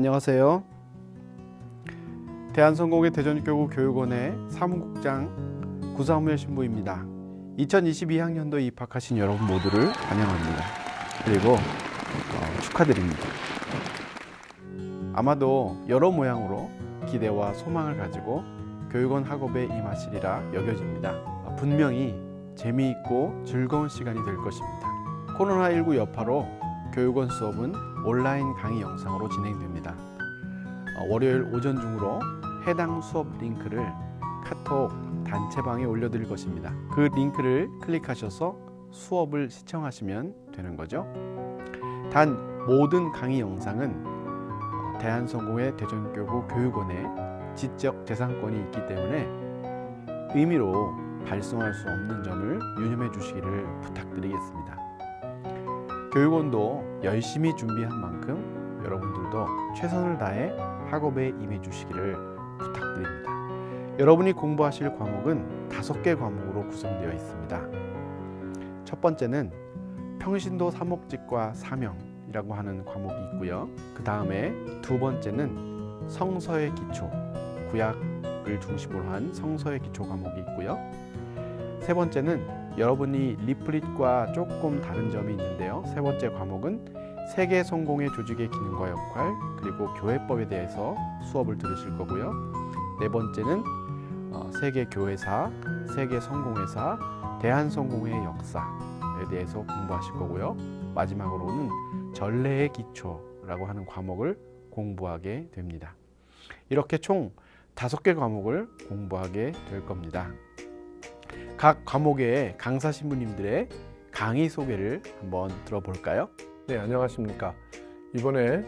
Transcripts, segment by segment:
안녕하세요. 대한성공회 대전교구 교육원의 사무국장 구사무엘 신부입니다. 2022학년도에 입학하신 여러분 모두를 환영합니다. 그리고 축하드립니다. 아마도 여러 모양으로 기대와 소망을 가지고 교육원 학업에 임하시리라 여겨집니다. 분명히 재미있고 즐거운 시간이 될 것입니다. 코로나19 여파로 교육원 수업은 온라인 강의 영상으로 진행됩니다. 월요일 오전 중으로 해당 수업 링크를 카톡 단체방에 올려드릴 것입니다. 그 링크를 클릭하셔서 수업을 시청하시면 되는 거죠. 단 모든 강의 영상은 대한성공회 대전교구 교육원의 지적 재산권이 있기 때문에 임의로 발송할 수 없는 점을 유념해 주시기를 부탁드리겠습니다. 교육원도 열심히 준비한 만큼 여러분들도 최선을 다해 학업에 임해 주시기를 부탁드립니다. 여러분이 공부하실 과목은 5개 과목으로 구성되어 있습니다. 첫 번째는 평신도 사목직과 사명이라고 하는 과목이 있고요. 그 다음에 두 번째는 성서의 기초, 구약을 중심으로 한 성서의 기초 과목이 있고요. 세 번째는 여러분이 리플릿과 조금 다른 점이 있는데요. 세 번째 과목은 세계 성공회 조직의 기능과 역할, 그리고 교회법에 대해서 수업을 들으실 거고요. 네 번째는 세계 교회사, 세계 성공회사, 대한성공회의 역사에 대해서 공부하실 거고요. 마지막으로는 전례의 기초라고 하는 과목을 공부하게 됩니다. 이렇게 총 5개 과목을 공부하게 될 겁니다. 각 과목의 강사 신부님들의 강의 소개를 한번 들어볼까요? 네, 안녕하십니까. 이번에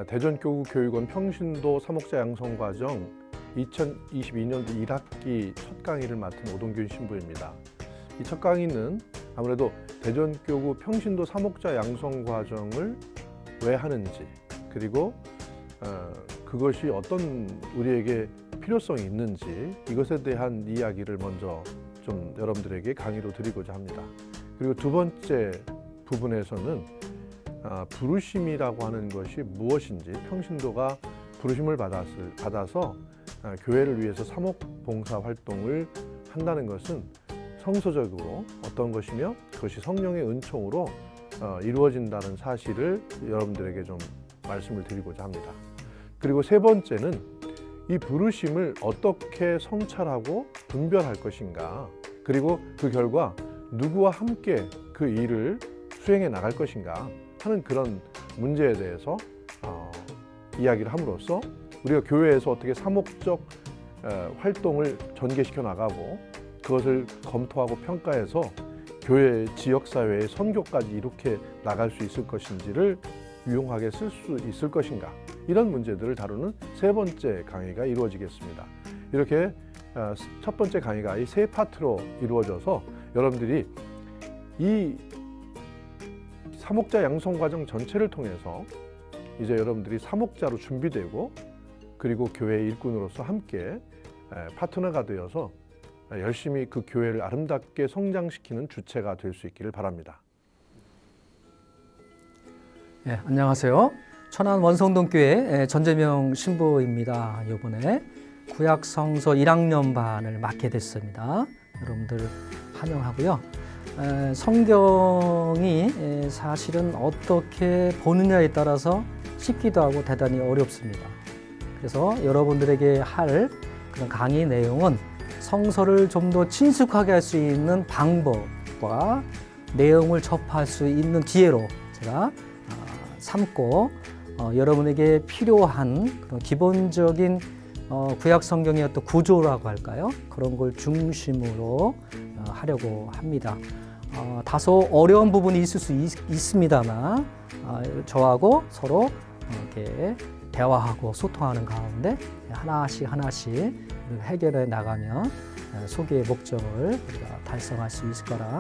대전교구 교육원 평신도 사목자 양성과정 2022년도 1학기 첫 강의를 맡은 오동균 신부입니다. 이 첫 강의는 아무래도 대전교구 평신도 사목자 양성과정을 왜 하는지, 그리고 그것이 어떤 우리에게 필요성이 있는지, 이것에 대한 이야기를 먼저 좀 여러분들에게 강의로 드리고자 합니다. 그리고 두 번째 부분에서는 부르심이라고 하는 것이 무엇인지, 평신도가 부르심을 받아서 교회를 위해서 사목봉사 활동을 한다는 것은 성서적으로 어떤 것이며 그것이 성령의 은총으로 이루어진다는 사실을 여러분들에게 좀 말씀을 드리고자 합니다. 그리고 세 번째는 이 부르심을 어떻게 성찰하고 분별할 것인가, 그리고 그 결과 누구와 함께 그 일을 수행해 나갈 것인가 하는 그런 문제에 대해서 이야기를 함으로써 우리가 교회에서 어떻게 사목적 활동을 전개시켜 나가고 그것을 검토하고 평가해서 교회 지역사회의 선교까지 이렇게 나갈 수 있을 것인지를 유용하게 쓸 수 있을 것인가, 이런 문제들을 다루는 세 번째 강의가 이루어지겠습니다. 이렇게 첫 번째 강의가 이 세 파트로 이루어져서 여러분들이 이 사목자 양성 과정 전체를 통해서 이제 여러분들이 사목자로 준비되고, 그리고 교회의 일꾼으로서 함께 파트너가 되어서 열심히 그 교회를 아름답게 성장시키는 주체가 될 수 있기를 바랍니다. 네, 안녕하세요. 천안 원성동교회 전재명 신부입니다. 이번에 구약성서 1학년반을 맡게 됐습니다. 여러분들 환영하고요. 성경이 사실은 어떻게 보느냐에 따라서 쉽기도 하고 대단히 어렵습니다. 그래서 여러분들에게 할 그런 강의 내용은 성서를 좀 더 친숙하게 할 수 있는 방법과 내용을 접할 수 있는 기회로 제가 삼고 여러분에게 필요한 그런 기본적인 구약 성경의 어떤 구조라고 할까요? 그런 걸 중심으로 하려고 합니다. 다소 어려운 부분이 있을 수 있습니다만 저하고 서로 이렇게 대화하고 소통하는 가운데 하나씩 해결해 나가면 소개의 목적을 우리가 달성할 수 있을 거라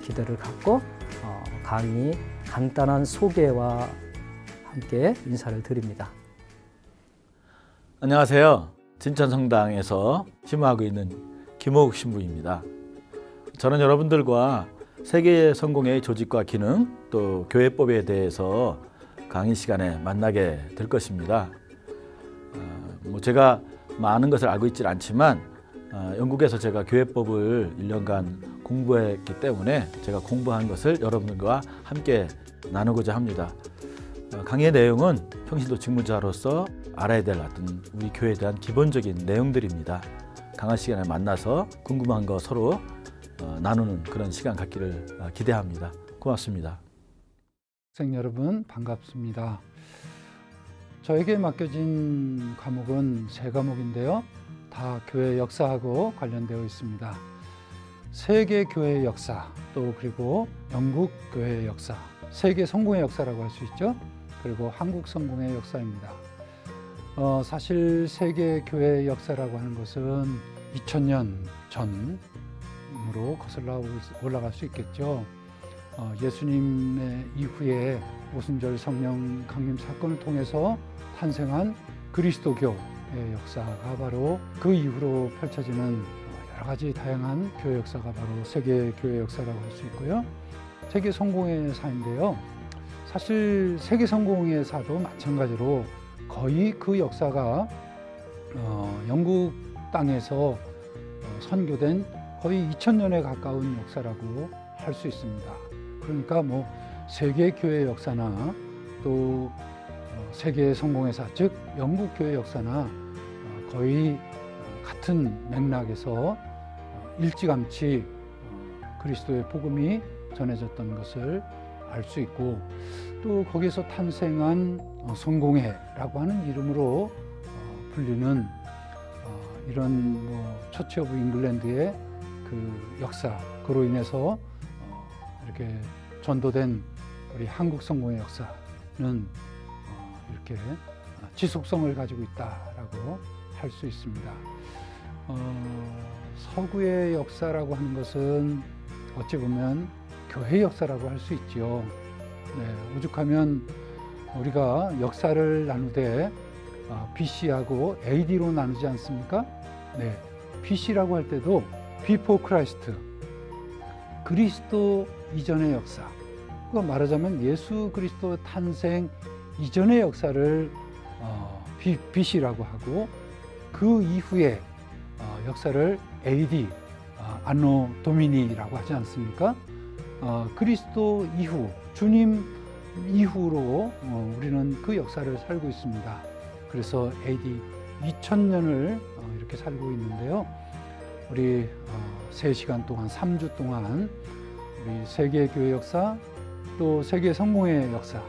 기대를 갖고 강의 간단한 소개와 함께 인사를 드립니다. 안녕하세요. 진천성당에서 심호하고 있는 김호국 신부입니다. 저는 여러분들과 세계 성공의 조직과 기능, 또 교회법에 대해서 강의 시간에 만나게 될 것입니다. 제가 많은 것을 알고 있지는 않지만 영국에서 제가 교회법을 1년간 공부했기 때문에 제가 공부한 것을 여러분들과 함께 나누고자 합니다. 강의의 내용은 평신도 직무자로서 알아야 될 어떤 우리 교회에 대한 기본적인 내용들입니다. 강의 시간에 만나서 궁금한 거 서로 나누는 그런 시간 갖기를 기대합니다. 고맙습니다. 학생 여러분 반갑습니다. 저에게 맡겨진 과목은 3과목인데요. 다 교회 역사하고 관련되어 있습니다. 세계 교회 역사, 또 그리고 영국 교회 역사, 세계 성공의 역사라고 할 수 있죠. 그리고 한국 성공의 역사입니다. 사실 세계 교회 역사라고 하는 것은 2000년 전으로 거슬러 올라갈 수 있겠죠. 예수님의 이후에 오순절 성령 강림 사건을 통해서 탄생한 그리스도교의 역사가 바로 그 이후로 펼쳐지는 여러 가지 다양한 교회 역사가 바로 세계 교회 역사라고 할 수 있고요. 세계 성공의 사인데요. 사실 세계 성공의 사도 마찬가지로 거의 그 역사가 영국 땅에서 선교된 거의 2000년에 가까운 역사라고 할 수 있습니다. 그러니까 세계 교회 역사나 또 세계 성공의 사, 즉 영국 교회 역사나 거의 같은 맥락에서 일찌감치 그리스도의 복음이 전해졌던 것을 알 수 있고, 또 거기에서 탄생한 성공회라고 하는 이름으로 불리는 이런 처치 오브 잉글랜드의 그 역사, 그로 인해서 이렇게 전도된 우리 한국 성공의 역사는 이렇게 지속성을 가지고 있다라고 할 수 있습니다. 서구의 역사라고 하는 것은 어찌 보면 교회 역사라고 할 수 있지요. 네, 오죽하면 우리가 역사를 나누되 BC하고 AD로 나누지 않습니까? 네, BC라고 할 때도 Before Christ, 그리스도 이전의 역사. 그거 말하자면 예수 그리스도 탄생 이전의 역사를 BC라고 하고, 그 이후의 역사를 AD, 안노 도미니라고 하지 않습니까? 그리스도 이후, 주님 이후로 우리는 그 역사를 살고 있습니다. 그래서 AD 2000년을 이렇게 살고 있는데요. 우리 3시간 동안, 3주 동안 우리 세계 교회 역사, 또 세계 성공의 역사,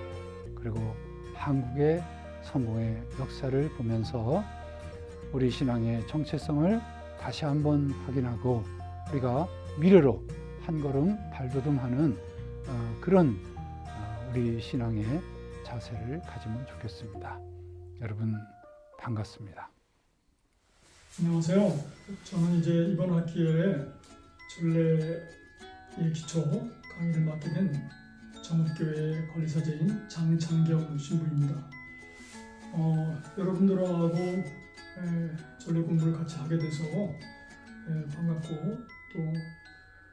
그리고 한국의 성공의 역사를 보면서 우리 신앙의 정체성을 다시 한번 확인하고 우리가 미래로 한 걸음 발돋움하는 그런 우리 신앙의 자세를 가지면 좋겠습니다. 여러분 반갑습니다. 안녕하세요. 저는 이제 이번 학기에 전례의 기초 강의를 맡게 된 정읍교회 관리사제인 장창경 신부입니다. 여러분들하고 전례 공부를 같이 하게 돼서 반갑고, 또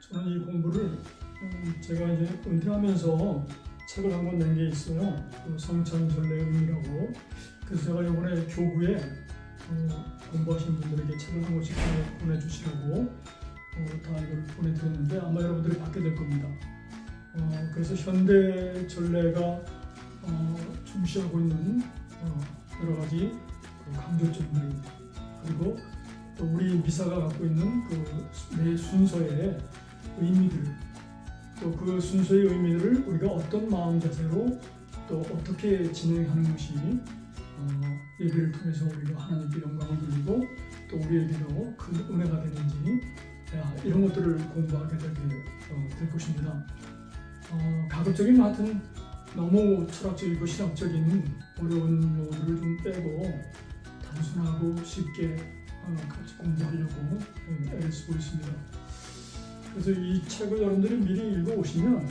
저는 이 공부를 제가 이제 은퇴하면서 책을 한 권 낸 게 있어요. 그 성찬 전례의 의미라고. 그래서 제가 이번에 교구에 공부하신 분들에게 책을 한 권씩 보내주시라고 다 이걸 보내드렸는데 아마 여러분들이 받게 될 겁니다. 그래서 현대 전례가 중시하고 있는 여러 가지 강조점들, 그리고 또 우리 미사가 갖고 있는 그 매 순서의 의미들, 또 그 순서의 의미들을 우리가 어떤 마음 자세로 또 어떻게 진행하는 것이 예배를 통해서 우리가 하나님께 영광을 돌리고 또 우리에게도 큰 은혜가 되는지, 이런 것들을 공부하게 될 것입니다. 가급적이면 하여튼 너무 철학적이고 신학적인 어려운 용어들을 좀 빼고 단순하고 쉽게 같이 공부하려고 애를 쓰고 있습니다. 그래서 이 책을 여러분들이 미리 읽어오시면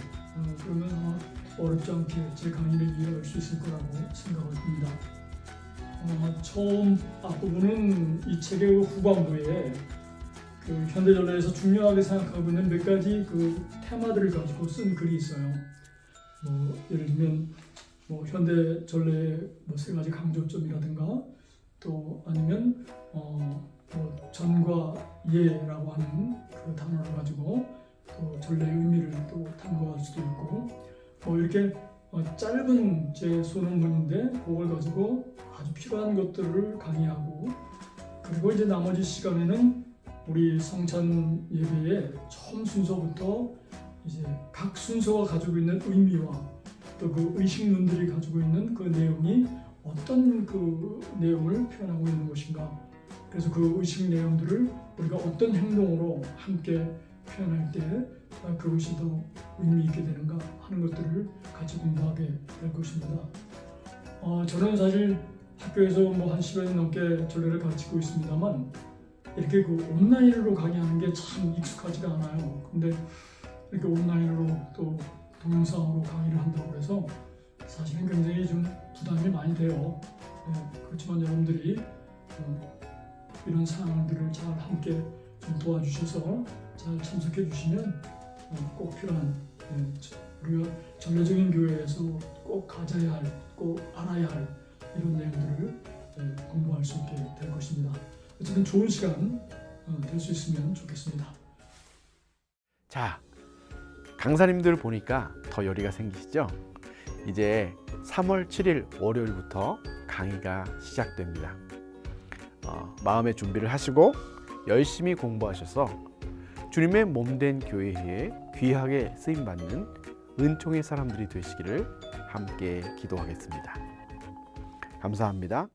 그러면 어렵지 않게 제 강의를 이해할 수 있을 거라고 생각을 합니다. 처음 앞부분은 이 책의 후반부에 그 현대전례에서 중요하게 생각하고 있는 몇 가지 그 테마들을 가지고 쓴 글이 있어요. 예를 들면 뭐 현대 전례의 뭐 세 가지 강조점이라든가 또 아니면 뭐 전과 예라고 하는 그 단어를 가지고 또 전례의 의미를 또 탐구할 수도 있고 뭐 이렇게 짧은 제 소논문인데 그걸 가지고 아주 필요한 것들을 강의하고 그리고 이제 나머지 시간에는 우리 성찬 예배의 처음 순서부터 이제 각 순서가 가지고 있는 의미와 또 그 의식론들이 가지고 있는 그 내용이 어떤 그 내용을 표현하고 있는 것인가. 그래서 그 의식 내용들을 우리가 어떤 행동으로 함께 표현할 때 그것이 더 의미 있게 되는가 하는 것들을 같이 공부하게 될 것입니다. 저는 사실 학교에서 뭐 한 10여 년 넘게 전례를 가르치고 있습니다만 이렇게 그 온라인으로 강의하는 게 참 익숙하지가 않아요. 근데 이렇게 온라인으로 또 동영상으로 강의를 한다고 해서 사실은 굉장히 좀 부담이 많이 돼요. 그렇지만 여러분들이 이런 상황들을 잘 함께 좀 도와주셔서 잘 참석해 주시면 꼭 필요한 우리가 전례적인 교회에서 꼭 가져야 할, 꼭 알아야 할 이런 내용들을 공부할 수 있게 될 것입니다. 어쨌든 좋은 시간 될 수 있으면 좋겠습니다. 자, 강사님들 보니까 더 열의가 생기시죠? 이제 3월 7일 월요일부터 강의가 시작됩니다. 마음의 준비를 하시고 열심히 공부하셔서 주님의 몸된 교회에 귀하게 쓰임받는 은총의 사람들이 되시기를 함께 기도하겠습니다. 감사합니다.